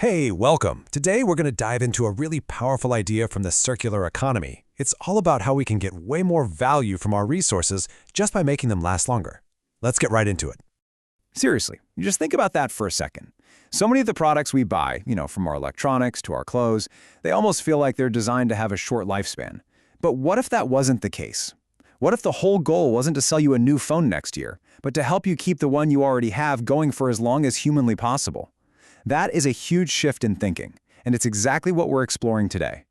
Hey, welcome. Today we're going to dive into a really powerful idea from the circular economy. It's all about how we can get way more value from our resources just by making them last longer. Let's get right into it. Seriously, you just think about that for a second. So many of the products we buy, from our electronics to our clothes, they almost feel like they're designed to have a short lifespan. But what if that wasn't the case? What if the whole goal wasn't to sell you a new phone next year, but to help you keep the one you already have going for as long as humanly possible? That is a huge shift in thinking, and it's exactly what we're exploring today.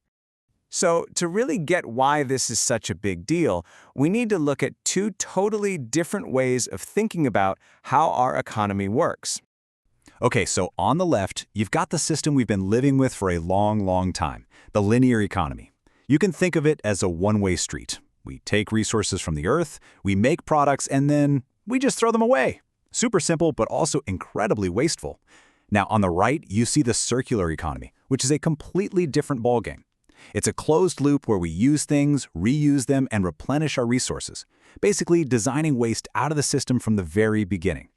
So, to really get why this is such a big deal, we need to look at two totally different ways of thinking about how our economy works. Okay, so on the left, you've got the system we've been living with for a long time, the linear economy. You can think of it as a one-way street. We take resources from the earth, we make products, and then we just throw them away. Super simple, but also incredibly wasteful. Now, on the right, you see the circular economy, which is a completely different ballgame. It's a closed loop where we use things, reuse them, and replenish our resources, basically designing waste out of the system from the very beginning.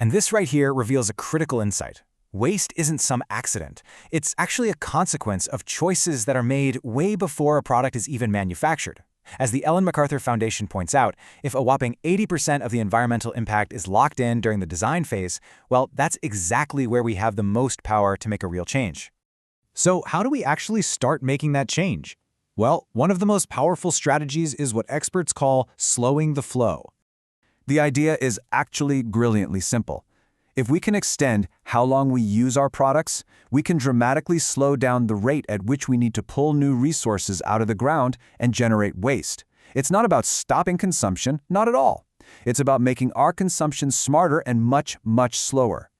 And this right here reveals a critical insight. Waste isn't some accident. It's actually a consequence of choices that are made way before a product is even manufactured. As the Ellen MacArthur Foundation points out, if a whopping 80% of the environmental impact is locked in during the design phase, well, that's exactly where we have the most power to make a real change. So how do we actually start making that change? Well, one of the most powerful strategies is what experts call slowing the flow. The idea is actually brilliantly simple. If we can extend how long we use our products, we can dramatically slow down the rate at which we need to pull new resources out of the ground and generate waste. It's not about stopping consumption, not at all. It's about making our consumption smarter and much slower.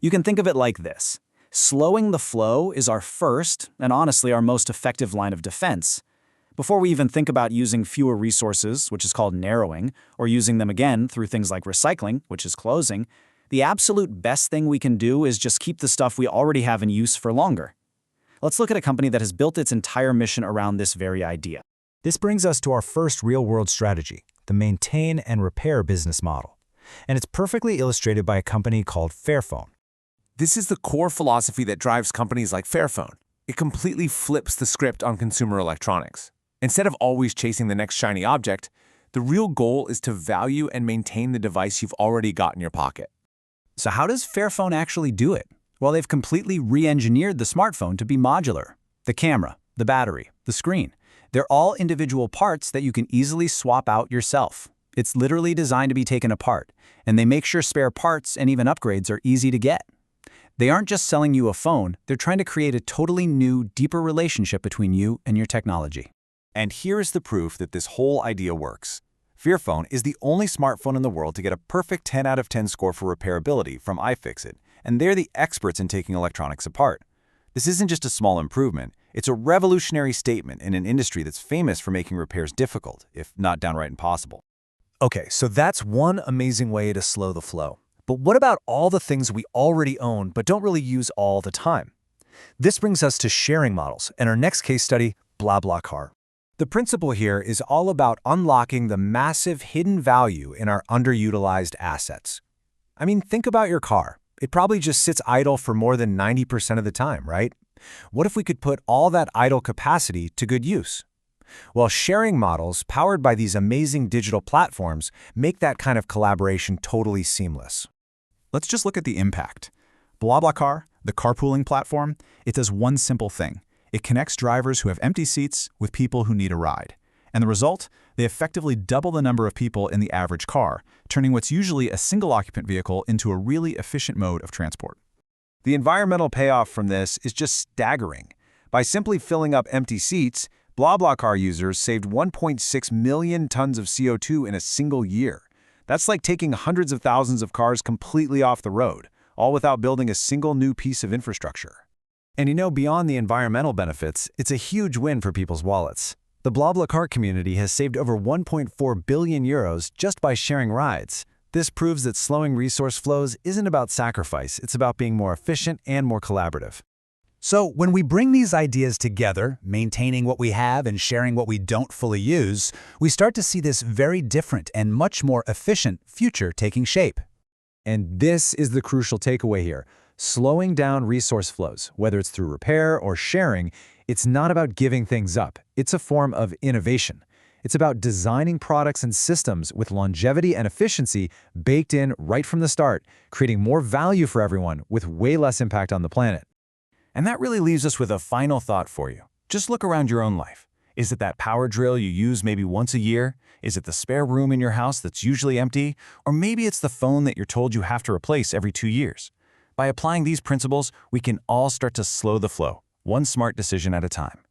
You can think of it like this. Slowing the flow is our first, and honestly our most effective line of defense. Before we even think about using fewer resources, which is called narrowing, or using them again through things like recycling, which is closing, the absolute best thing we can do is just keep the stuff we already have in use for longer. Let's look at a company that has built its entire mission around this very idea. This brings us to our first real-world strategy, the maintain and repair business model. And it's perfectly illustrated by a company called Fairphone. This is the core philosophy that drives companies like Fairphone. It completely flips the script on consumer electronics. Instead of always chasing the next shiny object, the real goal is to value and maintain the device you've already got in your pocket. So how does Fairphone actually do it? Well, they've completely re-engineered the smartphone to be modular. The camera, the battery, the screen. They're all individual parts that you can easily swap out yourself. It's literally designed to be taken apart, and they make sure spare parts and even upgrades are easy to get. They aren't just selling you a phone, they're trying to create a totally new, deeper relationship between you and your technology. And here's the proof that this whole idea works. Fairphone is the only smartphone in the world to get a perfect 10 out of 10 score for repairability from iFixit, and they're the experts in taking electronics apart. This isn't just a small improvement, it's a revolutionary statement in an industry that's famous for making repairs difficult, if not downright impossible. Okay, so that's one amazing way to slow the flow. But what about all the things we already own but don't really use all the time? This brings us to sharing models, and our next case study, BlaBlaCar. The principle here is all about unlocking the massive hidden value in our underutilized assets. I mean, think about your car. It probably just sits idle for more than 90% of the time, right? What if we could put all that idle capacity to good use? Well, sharing models powered by these amazing digital platforms make that kind of collaboration totally seamless. Let's just look at the impact. BlaBlaCar, the carpooling platform, it does one simple thing. It connects drivers who have empty seats with people who need a ride. And the result? They effectively double the number of people in the average car, turning what's usually a single-occupant vehicle into a really efficient mode of transport. The environmental payoff from this is just staggering. By simply filling up empty seats, BlaBlaCar users saved 1.6 million tons of CO2 in a single year. That's like taking hundreds of thousands of cars completely off the road, all without building a single new piece of infrastructure. And beyond the environmental benefits, it's a huge win for people's wallets. The BlaBlaCar community has saved over 1.4 billion euros just by sharing rides. This proves that slowing resource flows isn't about sacrifice, it's about being more efficient and more collaborative. So when we bring these ideas together, maintaining what we have and sharing what we don't fully use, we start to see this very different and much more efficient future taking shape. And this is the crucial takeaway here. Slowing down resource flows, whether it's through repair or sharing, it's not about giving things up. It's a form of innovation. It's about designing products and systems with longevity and efficiency baked in right from the start, creating more value for everyone with way less impact on the planet. And that really leaves us with a final thought for you. Just look around your own life. Is it that power drill you use maybe once a year? Is it the spare room in your house that's usually empty? Or maybe it's the phone that you're told you have to replace every 2 years. By applying these principles, we can all start to slow the flow, one smart decision at a time.